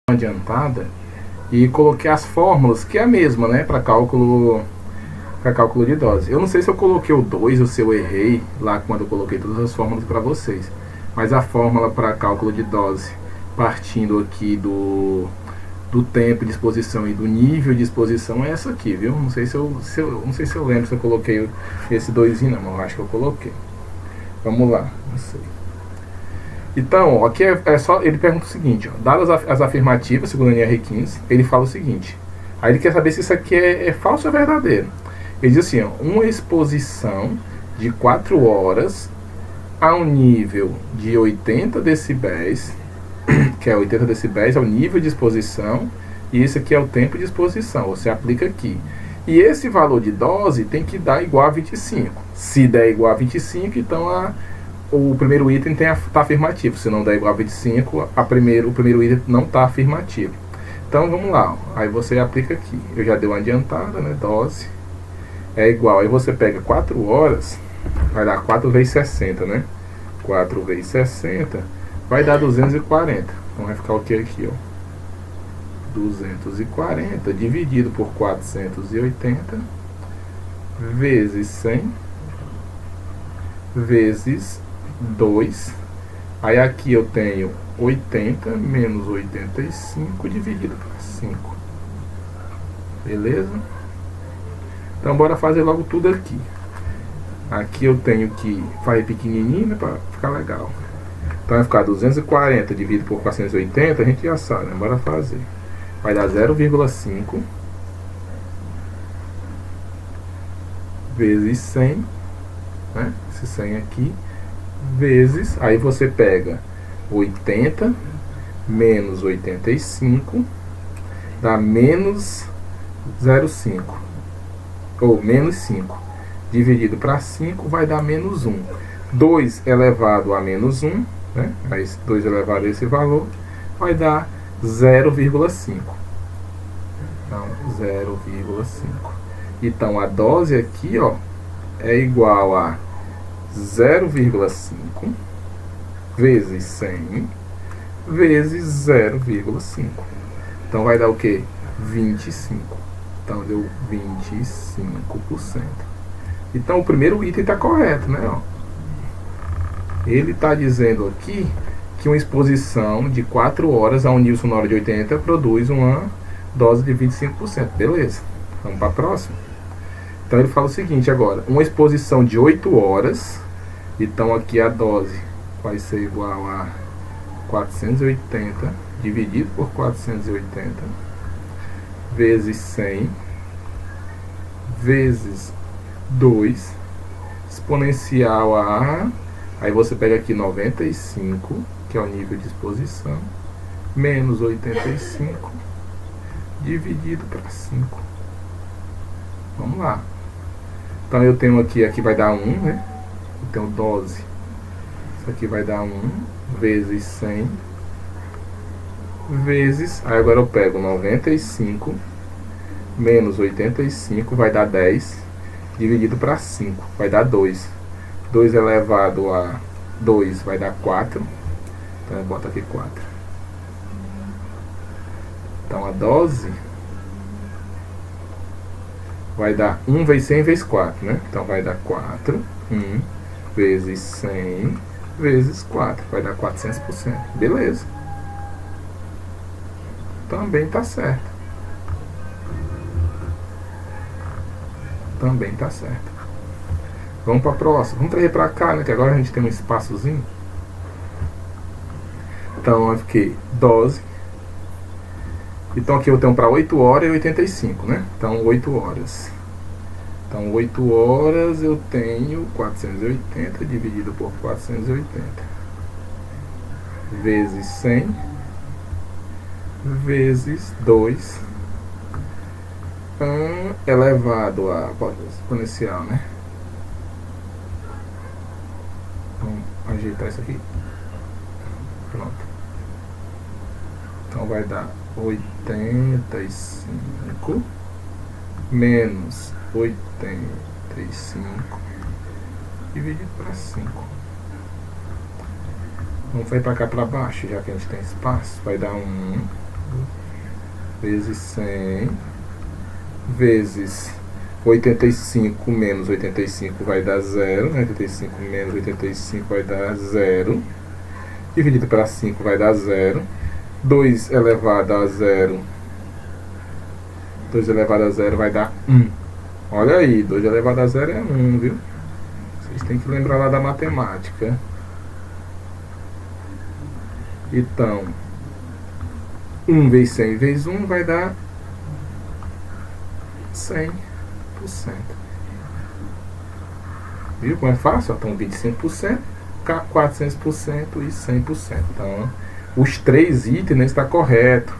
adiantada e coloquei as fórmulas, que é a mesma, né, para cálculo de dose. Eu não sei se eu coloquei o 2 ou se eu errei lá quando eu coloquei todas as fórmulas para vocês, mas a fórmula para cálculo de dose, partindo aqui do tempo de exposição e do nível de exposição, é essa aqui, viu? Não sei se eu lembro se eu coloquei esse 2, não, mas eu acho que eu coloquei. Vamos lá, não sei. Então, aqui é só, ele pergunta o seguinte, ó, dadas as afirmativas, segundo a NR15, ele fala o seguinte, aí ele quer saber se isso aqui é falso ou é verdadeiro. Ele diz assim, ó, uma exposição de 4 horas a um nível de 80 decibéis, que é 80 decibéis é o nível de exposição, e esse aqui é o tempo de exposição, você aplica aqui. E esse valor de dose tem que dar igual a 25. Se der igual a 25, então o primeiro item está afirmativo. Se não der igual a 25, o primeiro item não está afirmativo. Então vamos lá, ó. Aí você aplica aqui. Eu já dei uma adiantada, né? Dose é igual. Aí você pega 4 horas, vai dar 4 vezes 60, né? 4 vezes 60 vai dar 240. Então vai ficar o que aqui, ó? 240 dividido por 480 vezes 100 vezes 2. Aí aqui eu tenho 80 menos 85 dividido por 5. Beleza? Então bora fazer logo tudo aqui. Aqui eu tenho que fazer pequenininho, né, para ficar legal. Então vai ficar 240 dividido por 480, a gente já sabe, né? Bora fazer. Vai dar 0,5 vezes 100, né? Esse 100 aqui, vezes, aí você pega 80 menos 85, dá menos 0,5, ou menos 5, dividido para 5 vai dar menos 1. 2 elevado a menos 1, né? Aí 2 elevado a esse valor, vai dar 0,5. Então, 0,5. Então, a dose aqui, ó, é igual a 0,5 vezes 100 vezes 0,5. Então, vai dar o quê? 25. Então, deu 25%. Então, o primeiro item está correto, né? Ó. Ele está dizendo aqui que uma exposição de 4 horas a um nível sonoro de 80 produz uma dose de 25%. Beleza. Vamos para a próxima. Então ele fala o seguinte agora. Uma exposição de 8 horas. Então aqui a dose vai ser igual a 480 dividido por 480 vezes 100 vezes 2 exponencial a... Aí você pega aqui 95, que é o nível de exposição, menos 85, dividido para 5. Vamos lá. Então eu tenho aqui vai dar 1, né? Eu tenho dose. Isso aqui vai dar 1 vezes 100, vezes... Aí agora eu pego 95, menos 85, vai dar 10, dividido para 5, vai dar 2. 2 elevado a 2 vai dar 4. Então eu boto aqui 4. Então a dose vai dar 1 vezes 100 vezes 4, né? Então vai dar 4. 1 vezes 100 vezes 4. Vai dar 400%. Beleza. Também tá certo. Também tá certo. Vamos para a próxima. Vamos trazer para cá, né? Que agora a gente tem um espaçozinho. Então, eu fiquei dose. Então, aqui eu tenho para 8 horas e 85, né? Então, 8 horas. Então, 8 horas eu tenho 480 dividido por 480. Vezes 100. Vezes 2. Elevado a exponencial, né? Vamos ajeitar isso aqui. Pronto. Então vai dar 85 menos 85 dividido para 5. Vamos para cá para baixo, já que a gente tem espaço. Vai dar 1, 2, vezes 100 vezes 85 menos 85 vai dar 0, né? 85 menos 85 vai dar 0, dividido para 5 vai dar 0, 2 elevado a 0, 2 elevado a 0 vai dar 1. Olha aí, 2 elevado a 0 é 1, viu? Vocês têm que lembrar lá da matemática. Então, 1 vezes 100 vezes 1 vai dar 100%. Viu como é fácil? Então, 25%, 400% e 100%. Então, os 3 itens estão corretos.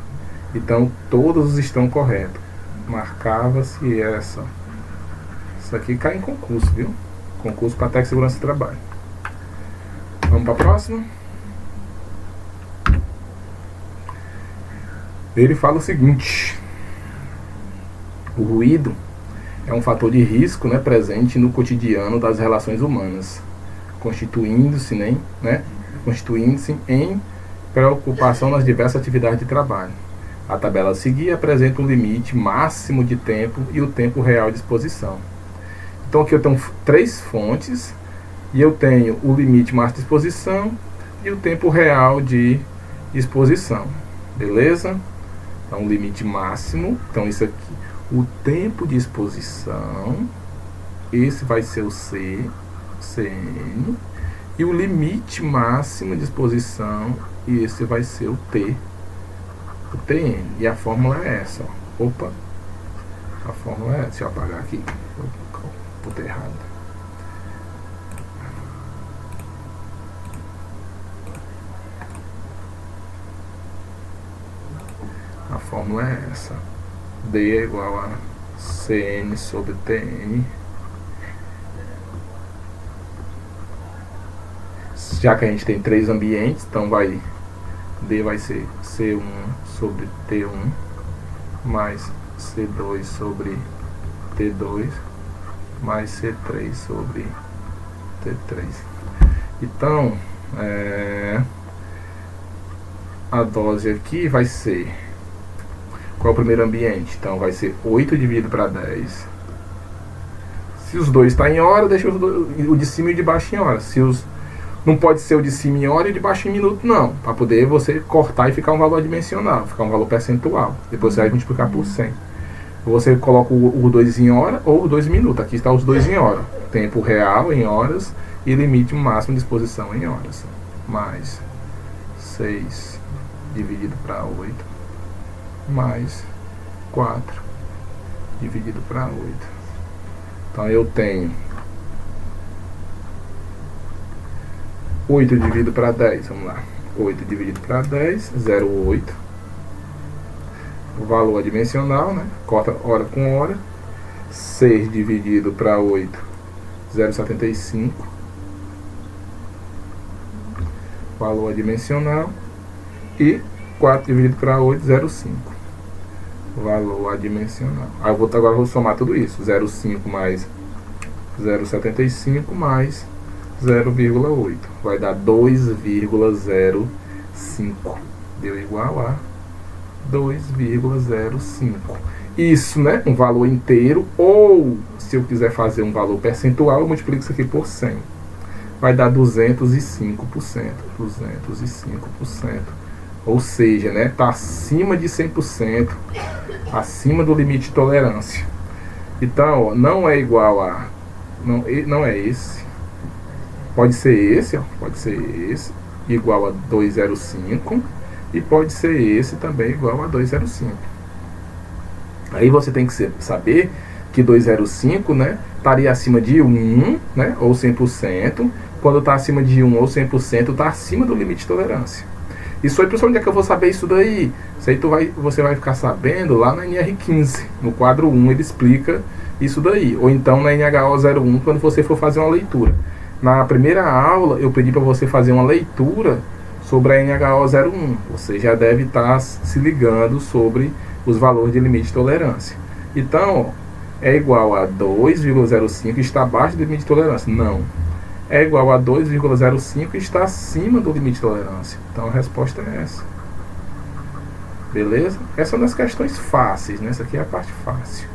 Então, todos estão corretos. Marcava-se essa. Isso aqui cai em concurso, viu? Concurso para técnico de segurança do trabalho. Vamos para a próxima? Ele fala o seguinte: o ruído é um fator de risco, né, presente no cotidiano das relações humanas, constituindo-se em preocupação nas diversas atividades de trabalho. A tabela a seguir apresenta um limite máximo de tempo e o tempo real de exposição. Então aqui eu tenho 3 fontes e eu tenho o limite máximo de exposição e o tempo real de exposição. Beleza? Então, o limite máximo, então isso aqui, o tempo de exposição, esse vai ser o CN, e o limite máximo de exposição, e esse vai ser o TN. E a fórmula é essa, ó. Opa, a fórmula é essa, deixa eu apagar aqui, botei errado. A fórmula é essa: D é igual a CN sobre TN. Já que a gente tem 3 ambientes, então D vai ser C1 sobre T1 mais C2 sobre T2 mais C3 sobre T3. Então, a dose aqui vai ser... Qual é o primeiro ambiente? Então vai ser 8 dividido para 10. Se os dois estão em hora, deixa o de cima e o de baixo em hora. Não pode ser o de cima em hora e o de baixo em minuto, não. Para poder você cortar e ficar um valor dimensional, ficar um valor percentual. Depois você vai multiplicar por 100. Você coloca o 2 em hora ou o 2 em minuto. Aqui está os 2 em hora. Tempo real em horas e limite máximo de exposição em horas. Mais 6 dividido para 8. Mais 4 dividido para 8. Então eu tenho 8 dividido para 10, vamos lá. 8 dividido para 10, 0,8. O valor adimensional, né? Corta hora com hora. 6 dividido para 8, 0,75. Valor adimensional. E 4 dividido para 8, 0,5. Valor adimensional. Aí agora eu vou somar tudo isso. 0,5 mais 0,75 mais 0,8. Vai dar 2,05. Deu igual a 2,05. Isso, né? Um valor inteiro. Ou, se eu quiser fazer um valor percentual, eu multiplico isso aqui por 100. Vai dar 205%. 205%. Ou seja, né, tá acima de 100%, acima do limite de tolerância. Então, ó, não é igual a... Não é esse. Pode ser esse, ó, pode ser esse, igual a 205. E pode ser esse também igual a 205. Aí você tem que saber que 205, né, estaria acima de 1, né, ou 100%. Quando está acima de 1 ou 100%, está acima do limite de tolerância. Isso aí, pessoal, onde é que eu vou saber isso daí? Isso aí você vai ficar sabendo lá na NR15. No quadro 1 ele explica isso daí. Ou então na NHO 01, quando você for fazer uma leitura. Na primeira aula eu pedi para você fazer uma leitura sobre a NHO 01. Você já deve estar se ligando sobre os valores de limite de tolerância. Então, ó, é igual a 2,05 e está abaixo do limite de tolerância. Não. É igual a 2,05 e está acima do limite de tolerância. Então a resposta é essa. Beleza? Essa é uma das questões fáceis, né? Essa aqui é a parte fácil.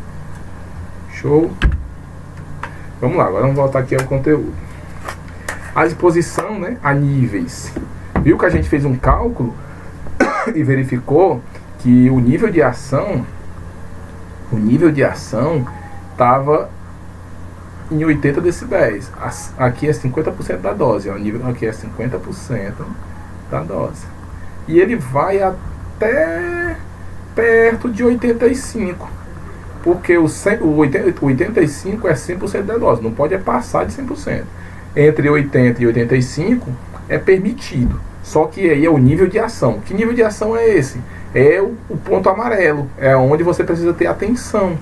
Show? Vamos lá, agora vamos voltar aqui ao conteúdo. A exposição, né, a níveis. Viu que a gente fez um cálculo e verificou que o nível de ação estava em 80 decibéis. Aqui é 50% da dose, ó. O nível aqui é 50% da dose. E ele vai até perto de 85. Porque o 85 é 100% da dose, não pode passar de 100%. Entre 80 e 85 é permitido. Só que aí é o nível de ação. Que nível de ação é esse? É o ponto amarelo. É onde você precisa ter atenção.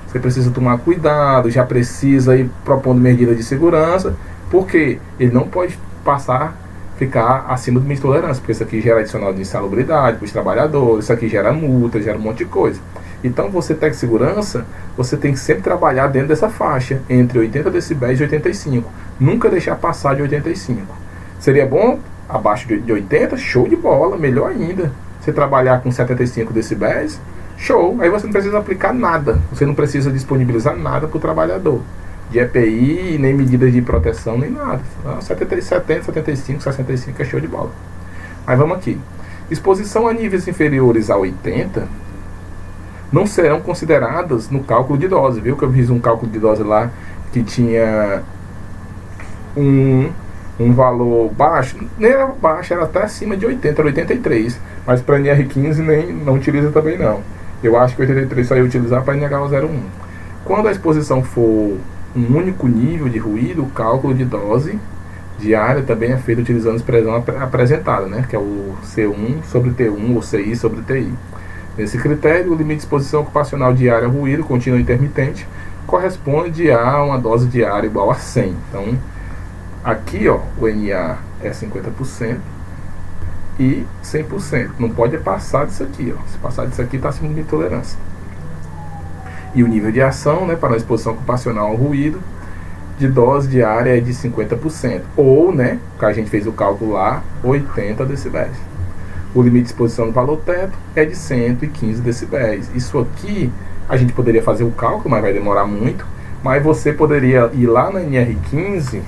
Você precisa tomar cuidado, já precisa ir propondo medidas de segurança, porque ele não pode ficar acima do limite de tolerância, porque isso aqui gera adicional de insalubridade para os trabalhadores, isso aqui gera multa, gera um monte de coisa. Então, você técnico de segurança, você tem que sempre trabalhar dentro dessa faixa, entre 80 decibéis e 85. Nunca deixar passar de 85. Seria bom abaixo de 80, show de bola, melhor ainda. Você trabalhar com 75 decibéis, show. Aí você não precisa aplicar nada, você não precisa disponibilizar nada para o trabalhador. De EPI, nem medidas de proteção, nem nada. 70, 75, 65 é show de bola. Mas vamos aqui. Exposição a níveis inferiores a 80 não serão consideradas no cálculo de dose. Viu que eu fiz um cálculo de dose lá que tinha um valor baixo, nem era baixo, era até acima de 80, era 83. Mas para NR15 não utiliza também não. Eu acho que 83 só ia utilizar para NH01. Quando a exposição for um único nível de ruído, o cálculo de dose diária também é feito utilizando a expressão apresentada, né? Que é o C1 sobre T1 ou CI sobre TI. Nesse critério, o limite de exposição ocupacional diária ao ruído contínuo intermitente corresponde a uma dose diária igual a 100. Então, aqui, ó, o NA é 50% e 100%. Não pode passar disso aqui, ó. Se passar disso aqui, está acima do limite de tolerância. E o nível de ação, né, para a exposição ocupacional ao ruído, de dose diária é de 50%. Ou, né, que a gente fez o cálculo lá, 80 decibéis. O limite de exposição no valor teto é de 115 decibéis. Isso aqui, a gente poderia fazer o cálculo, mas vai demorar muito. Mas você poderia ir lá na NR15.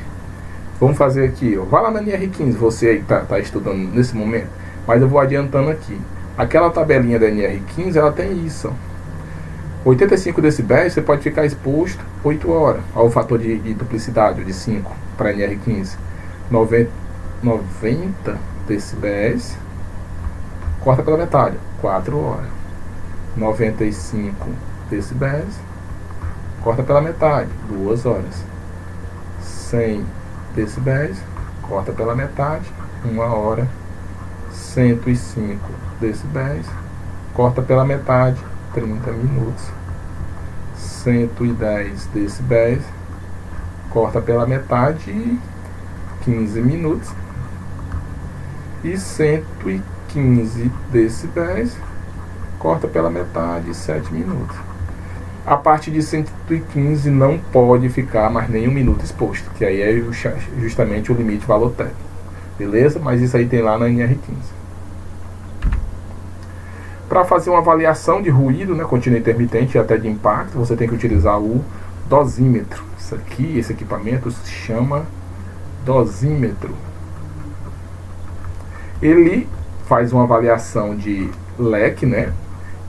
Vamos fazer aqui, ó. Vai lá na NR15, você aí tá estudando nesse momento. Mas eu vou adiantando aqui. Aquela tabelinha da NR15, ela tem isso, ó. 85 decibéis, você pode ficar exposto 8 horas. Olha o fator de duplicidade, de 5 para NR15. 90 decibéis, corta pela metade, 4 horas. 95 decibéis, corta pela metade, 2 horas. 100 decibéis, corta pela metade, 1 hora. 105 decibéis, corta pela metade, 30 minutos. 110 decibéis, corta pela metade, 15 minutos. E 115 decibéis, corta pela metade, 7 minutos. A partir de 115 não pode ficar mais nem 1 minuto exposto, que aí é justamente o limite valor teto. Beleza? Mas isso aí tem lá na NR15. Para fazer uma avaliação de ruído, né, contínuo intermitente e até de impacto, você tem que utilizar o dosímetro. Isso aqui, esse equipamento se chama dosímetro. Ele faz uma avaliação de LEC, né?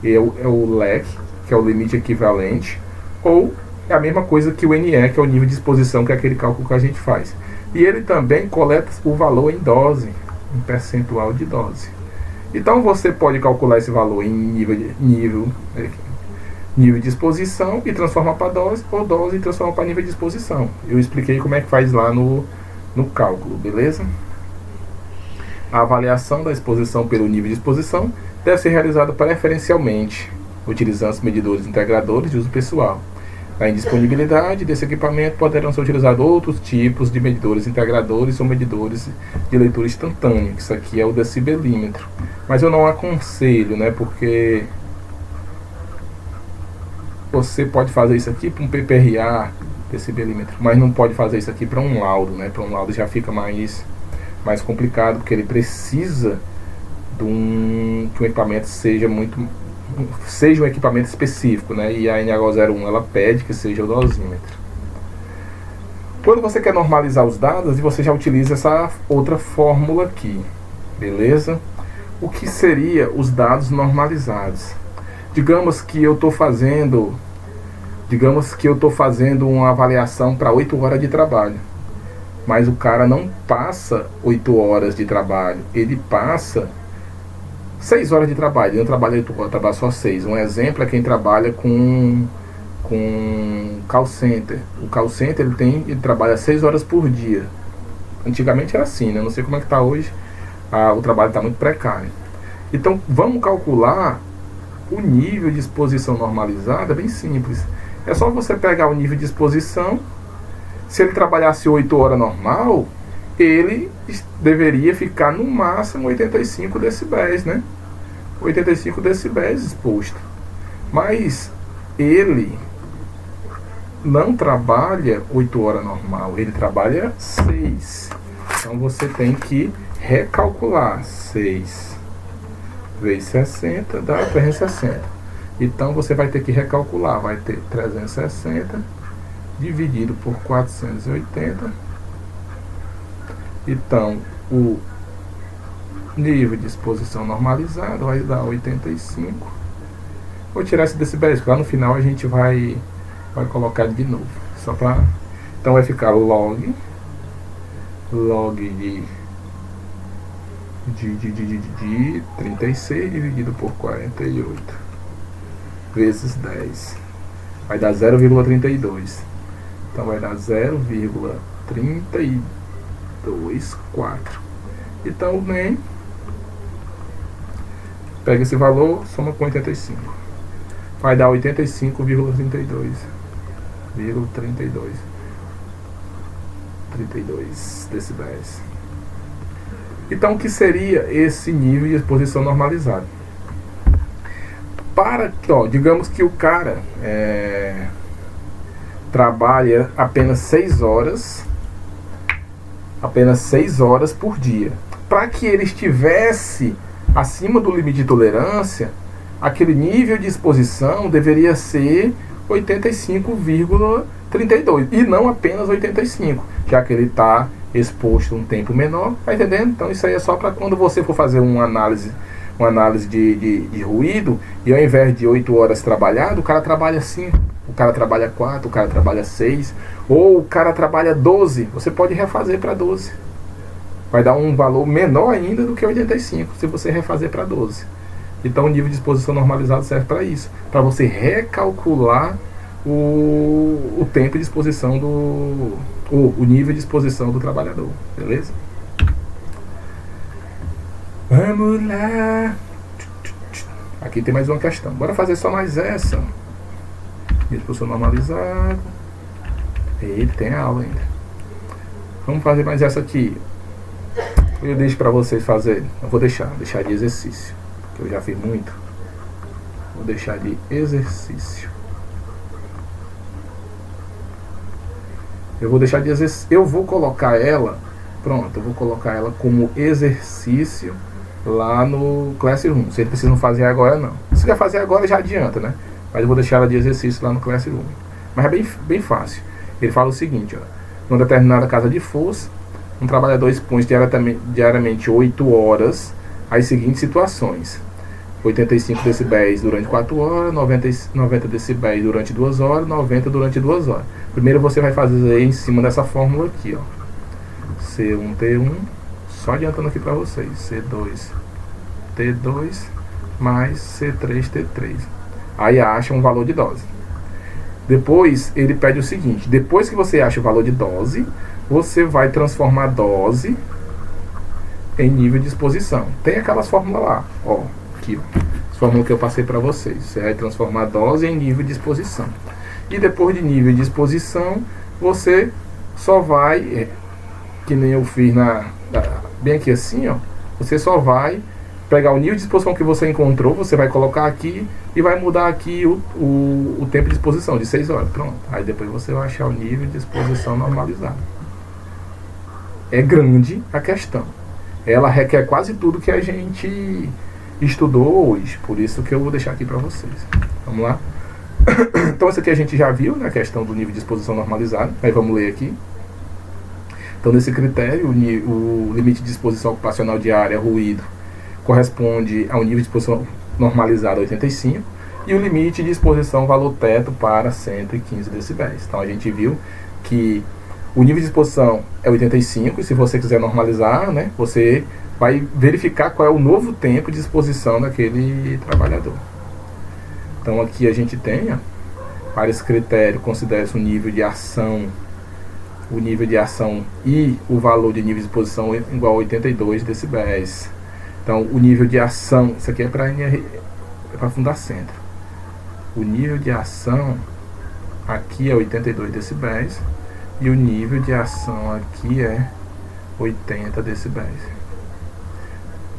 É o LEC, que é o limite equivalente, ou é a mesma coisa que o NE, que é o nível de exposição, que é aquele cálculo que a gente faz. E ele também coleta o valor em dose, em percentual de dose. Então você pode calcular esse valor em nível de exposição e transformar para dose, ou dose e transformar para nível de exposição. Eu expliquei como é que faz lá no cálculo, beleza? A avaliação da exposição pelo nível de exposição deve ser realizada preferencialmente utilizando os medidores integradores de uso pessoal. Na indisponibilidade desse equipamento poderão ser utilizados outros tipos de medidores integradores ou medidores de leitura instantânea, que isso aqui é o decibelímetro. Mas eu não aconselho, né, porque você pode fazer isso aqui para um PPRA, decibelímetro, mas não pode fazer isso aqui para um laudo, né? Para um laudo já fica mais complicado, porque ele precisa que um equipamento seja um equipamento específico, né? E a NH01 ela pede que seja o dosímetro. Quando você quer normalizar os dados, você já utiliza essa outra fórmula aqui, beleza? O que seria os dados normalizados? Digamos que eu estou fazendo uma avaliação para 8 horas de trabalho, mas o cara não passa 8 horas de trabalho, ele passa 6 horas de trabalho, ele não trabalha 8 horas, trabalha só 6. Um exemplo é quem trabalha com call center. O call center ele trabalha 6 horas por dia. Antigamente era assim, né? Não sei como é que está hoje. O trabalho está muito precário. Então vamos calcular o nível de exposição normalizada. É bem simples. É só você pegar o nível de exposição. Se ele trabalhasse 8 horas normal, ele deveria ficar no máximo 85 decibéis, né? 85 decibéis exposto. Mas ele não trabalha 8 horas normal, ele trabalha 6. Então você tem que recalcular 6 vezes 60 dá 360. Então você vai ter que recalcular, vai ter 360 dividido por 480. Então o nível de exposição normalizado vai dar 85. Vou tirar esse decibéis, lá no final a gente vai colocar de novo, só para... Então vai ficar log de 36 dividido por 48 vezes 10 vai dar 0,32. Então vai dar 0,324. Então nem pega esse valor, soma com 85, vai dar 85,32 decibéis. Então o que seria esse nível de exposição normalizado? Digamos que o cara trabalha apenas 6 horas por dia. Para que ele estivesse acima do limite de tolerância, aquele nível de exposição deveria ser 85,32 e não apenas 85, já que ele está exposto um tempo menor, tá entendendo? Então isso aí é só para quando você for fazer uma análise de ruído, e ao invés de 8 horas trabalhado, o cara trabalha 5, o cara trabalha 4, o cara trabalha 6, ou o cara trabalha 12, você pode refazer para 12. Vai dar um valor menor ainda do que 85, se você refazer para 12. Então o nível de exposição normalizado serve para isso, para você recalcular o tempo de exposição o nível de exposição do trabalhador, beleza? Vamos lá. Aqui tem mais uma questão. Bora fazer só mais essa. Exposição normalizada. Ele tem aula ainda. Vamos fazer mais essa aqui. Eu deixo para vocês fazerem. Eu vou deixar de exercício, que eu já fiz muito. Vou deixar de exercício. Eu vou deixar de exercício. Eu vou colocar ela. Pronto, eu vou colocar ela como exercício lá no Classroom. Vocês precisam fazer agora não. Se quer fazer agora já adianta, né? Mas eu vou deixar ela de exercício lá no Classroom. Mas é bem fácil. Ele fala o seguinte, ó. Numa determinada casa de força, um trabalhador expõe diariamente 8 horas as seguintes situações: 85 decibéis durante 4 horas, 90 decibéis durante 2 horas, 90 durante 2 horas. Primeiro você vai fazer em cima dessa fórmula aqui, ó. C1T1, só adiantando aqui para vocês, C2T2 mais C3T3. Aí acha um valor de dose. Depois ele pede o seguinte: depois que você acha o valor de dose, você vai transformar a dose em nível de exposição. Tem aquelas fórmulas lá, ó, aqui, ó, as fórmulas que eu passei para vocês. Você vai transformar a dose em nível de exposição. E depois de nível de exposição, você só vai, que nem eu fiz bem aqui assim, ó, você só vai pegar o nível de exposição que você encontrou, você vai colocar aqui e vai mudar aqui o tempo de exposição de 6 horas. Pronto. Aí depois você vai achar o nível de exposição normalizado. É grande a questão. ela requer quase tudo que a gente estudou hoje, por isso que eu vou deixar aqui para vocês. Vamos lá? Então isso aqui a gente já viu, né, a questão do nível de exposição normalizado. Aí vamos ler aqui. Então nesse critério, o limite de exposição ocupacional diária, ruído, corresponde ao nível de exposição normalizado 85, e o limite de exposição valor teto para 115 decibéis. Então a gente viu que o nível de exposição é 85, e se você quiser normalizar, né, você vai verificar qual é o novo tempo de exposição daquele trabalhador. Então aqui a gente tem, ó, para esse critério, considera-se o nível de ação e o valor de nível de exposição igual a 82 decibéis. Então o nível de ação, isso aqui é para Fundacentro. O nível de ação aqui é 82 decibéis e o nível de ação aqui é 80 decibéis.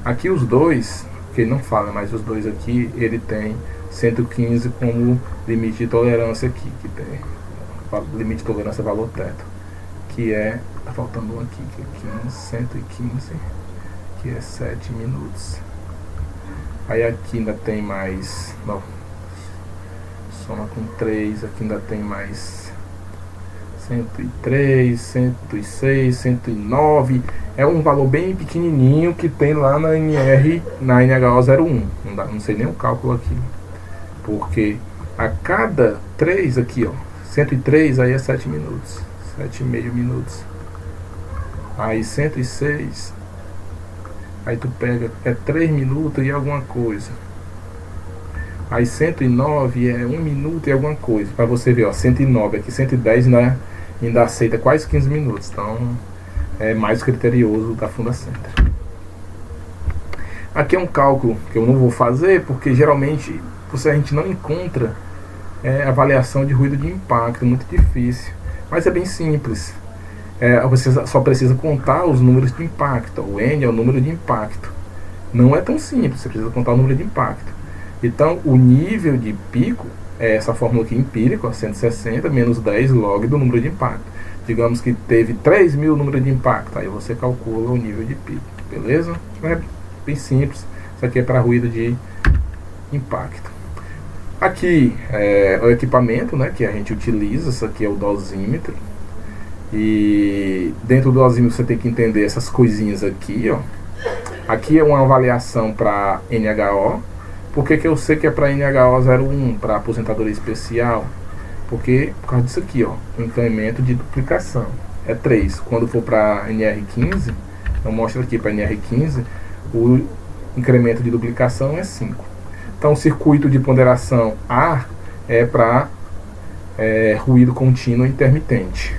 Aqui os dois, que ele não fala, mas os dois aqui, ele tem 115 como limite de tolerância aqui, que tem limite de tolerância valor teto, que é, tá faltando um aqui, que é 115, que é 7 minutos. Aí aqui ainda tem mais, não, soma com 3, aqui ainda tem mais 103, 106, 109. É um valor bem pequenininho que tem lá na NHO01. Não sei nem o cálculo aqui, porque a cada 3 aqui, ó, 103, aí é 7 minutos, 7,5 minutos. Aí 106, aí tu pega, é 3 minutos e alguma coisa. Aí 109 é 1 minuto e alguma coisa. Para você ver, ó, 109 aqui, 110 ainda aceita quase 15 minutos. Então é mais criterioso da Fundacentro. Aqui é um cálculo que eu não vou fazer, porque geralmente a gente não encontra avaliação de ruído de impacto, muito difícil. Mas é bem simples. Você só precisa contar os números de impacto. O N é o número de impacto. Não é tão simples, você precisa contar o número de impacto. Então, o nível de pico é essa fórmula aqui empírica, 160 menos 10 log do número de impacto. Digamos que teve 3.000 número de impacto, aí você calcula o nível de pico, beleza? É bem simples, isso aqui é para ruído de impacto. Aqui é o equipamento, né, que a gente utiliza, isso aqui é o dosímetro. E dentro do dosímetro você tem que entender essas coisinhas aqui, ó. Aqui é uma avaliação para NHO. Por que eu sei que é para NHO01, para aposentadoria especial? Porque por causa disso aqui, ó, o incremento de duplicação é 3. Quando for para NR15, eu mostro aqui para NR15, o incremento de duplicação é 5. Então o circuito de ponderação A é para ruído contínuo intermitente.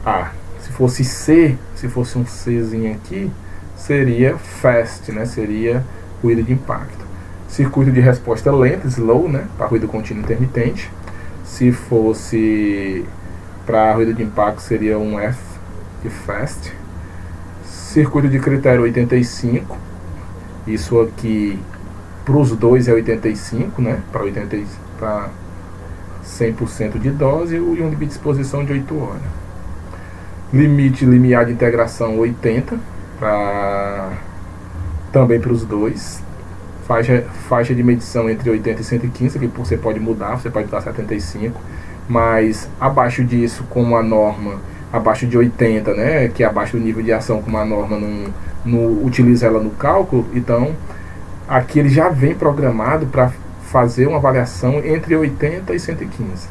A. Se fosse C, se fosse um Czinho aqui, seria fast, né? Seria ruído de impacto. Circuito de resposta lenta, slow, né? Para ruído contínuo intermitente. Se fosse para ruído de impacto, seria um F de fast. Circuito de critério 85. Isso aqui para os dois é 85, né? Para 100% de dose e um limite de exposição de 8 horas. Limite limiar de integração 80, também para os dois. Faixa de medição entre 80 e 115, que você pode mudar, você pode dar 75, mas abaixo disso, como a norma, abaixo de 80, né, que é abaixo do nível de ação, como a norma não utiliza ela no cálculo, então aqui ele já vem programado para fazer uma avaliação entre 80 e 115.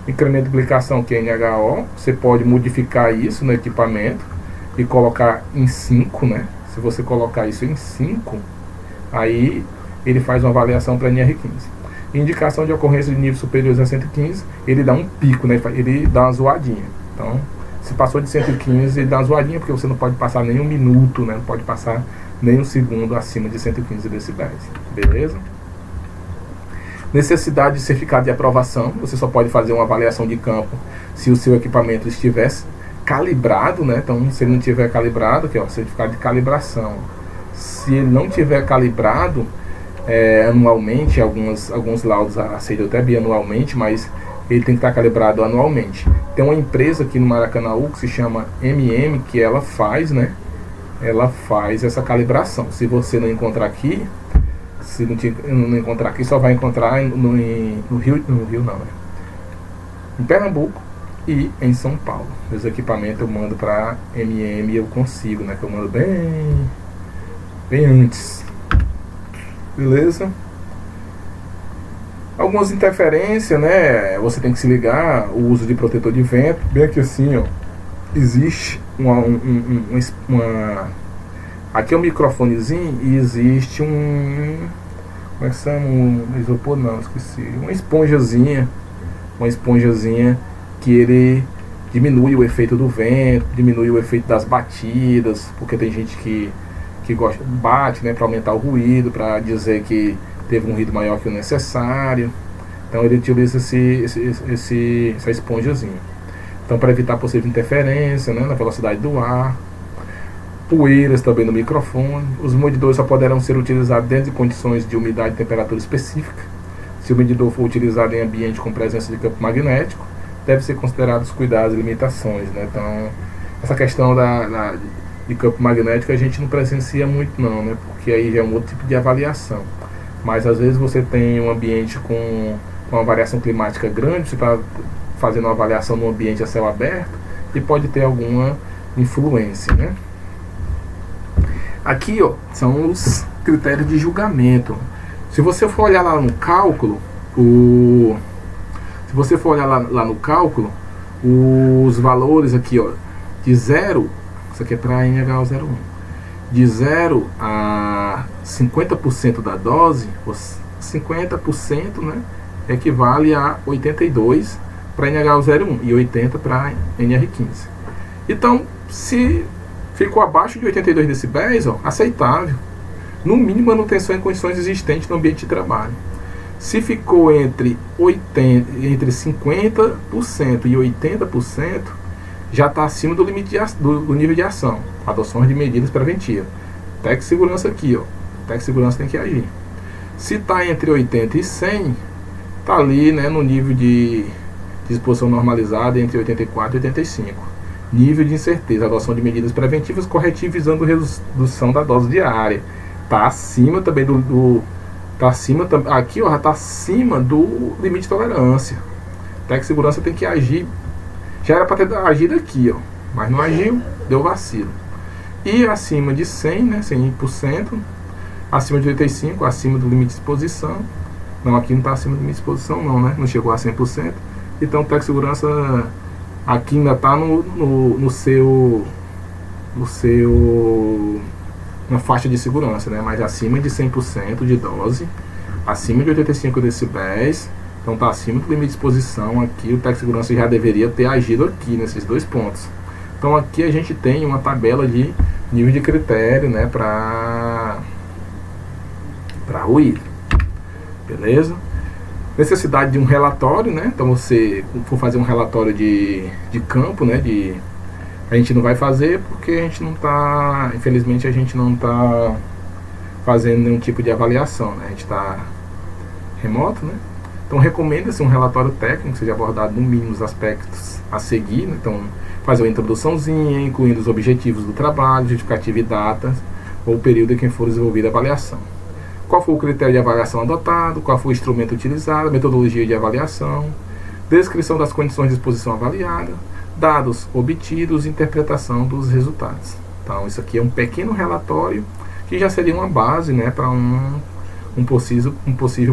Incremento de duplicação, que é NHO, você pode modificar isso no equipamento e colocar em 5, né? Se você colocar isso em 5, aí ele faz uma avaliação para NR15. Indicação de ocorrência de nível superior a 115, ele dá um pico, né? Ele dá uma zoadinha. Então, se passou de 115, ele dá uma zoadinha, porque você não pode passar nem um minuto, né? Não pode passar nem um segundo acima de 115 decibéis. Beleza? Necessidade de certificado de aprovação. Você só pode fazer uma avaliação de campo se o seu equipamento estivesse calibrado, né? Então, se ele não estiver calibrado, aqui, ó, certificado de calibração. Se ele não tiver calibrado anualmente, alguns laudos aceitam até bianualmente, mas ele tem que estar calibrado anualmente. Tem uma empresa aqui no Maracanã que se chama MM, que ela faz, né, ela faz essa calibração. Se você não encontrar aqui, se não encontrar aqui, só vai encontrar no Rio não, né? Em Pernambuco e em São Paulo. Os equipamentos eu mando para MM, eu consigo, né? Que eu mando bem antes. Beleza? Algumas interferências, né? Você tem que se ligar. O uso de protetor de vento. Bem aqui assim, ó. Existe aqui é um microfonezinho e existe como é que chama? Isopor não, esqueci. Uma esponjazinha que ele diminui o efeito do vento, diminui o efeito das batidas, porque tem gente que gosta, bate, né, para aumentar o ruído, para dizer que teve um ruído maior que o necessário. Então ele utiliza essa esponjazinha. Então, para evitar possível interferência, né, na velocidade do ar, poeiras também no microfone. Os medidores só poderão ser utilizados dentro de condições de umidade e temperatura específica. Se o medidor for utilizado em ambiente com presença de campo magnético, deve ser considerado os cuidados e limitações, né? Então, essa questão de campo magnético a gente não presencia muito não, né? Porque aí já é um outro tipo de avaliação. Mas às vezes você tem um ambiente com uma variação climática grande, você está fazendo uma avaliação no ambiente a céu aberto e pode ter alguma influência, né? Aqui, ó, são os critérios de julgamento. Se você for olhar lá no cálculo, os valores aqui, ó, de 0, isso aqui é para NH01, de 0 a 50% da dose, 50%, né, equivale a 82 para NH01 e 80 para NR15. Então, se ficou abaixo de 82 decibéis, ó, aceitável. No mínimo, manutenção em condições existentes no ambiente de trabalho. Se ficou entre 50% e 80%, já está acima do limite do nível de ação. Adoções de medidas preventivas. Tec segurança aqui, ó. Tec segurança tem que agir. Se está entre 80 e 100, está ali, né, no nível de exposição normalizada entre 84 e 85. Nível de incerteza, adoção de medidas preventivas corretivas visando redução da dose diária. Está acima também aqui, ó, já está acima do limite de tolerância. Tec segurança tem que agir. Já era para ter agido aqui, ó, mas não agiu, deu vacilo. E acima de 100, né, 100%, acima de 85, acima do limite de exposição. Não, aqui não está acima do limite de exposição não, né, não chegou a 100%. Então, tec segurança aqui ainda está na faixa de segurança, né? Mas acima de 100% de dose, acima de 85 decibéis, então está acima do limite de exposição. Aqui o tec segurança já deveria ter agido aqui nesses dois pontos. Então aqui a gente tem uma tabela de nível de critério, né, para ruído, beleza? Necessidade de um relatório, né? Então você for fazer um relatório de campo, né? A gente não vai fazer porque a gente não está, infelizmente a gente não está fazendo nenhum tipo de avaliação, né? A gente está remoto, né? Então recomenda-se um relatório técnico, seja abordado no mínimo os aspectos a seguir, né? Então fazer uma introduçãozinha, incluindo os objetivos do trabalho, justificativa e datas, ou o período em que for desenvolvida a avaliação. Qual foi o critério de avaliação adotado, qual foi o instrumento utilizado, metodologia de avaliação, descrição das condições de exposição avaliada, dados obtidos, interpretação dos resultados. Então isso aqui é um pequeno relatório que já seria uma base, né, para um possível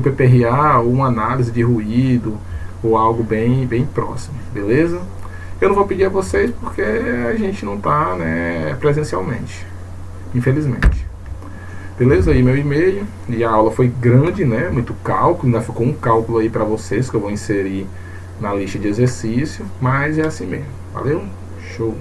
PPRA ou uma análise de ruído ou algo bem próximo, beleza? Eu não vou pedir a vocês porque a gente não está, né, presencialmente, infelizmente. Beleza? Aí meu e-mail. E a aula foi grande, né? Muito cálculo. Ainda ficou um cálculo aí para vocês que eu vou inserir na lista de exercício. Mas é assim mesmo. Valeu? Show!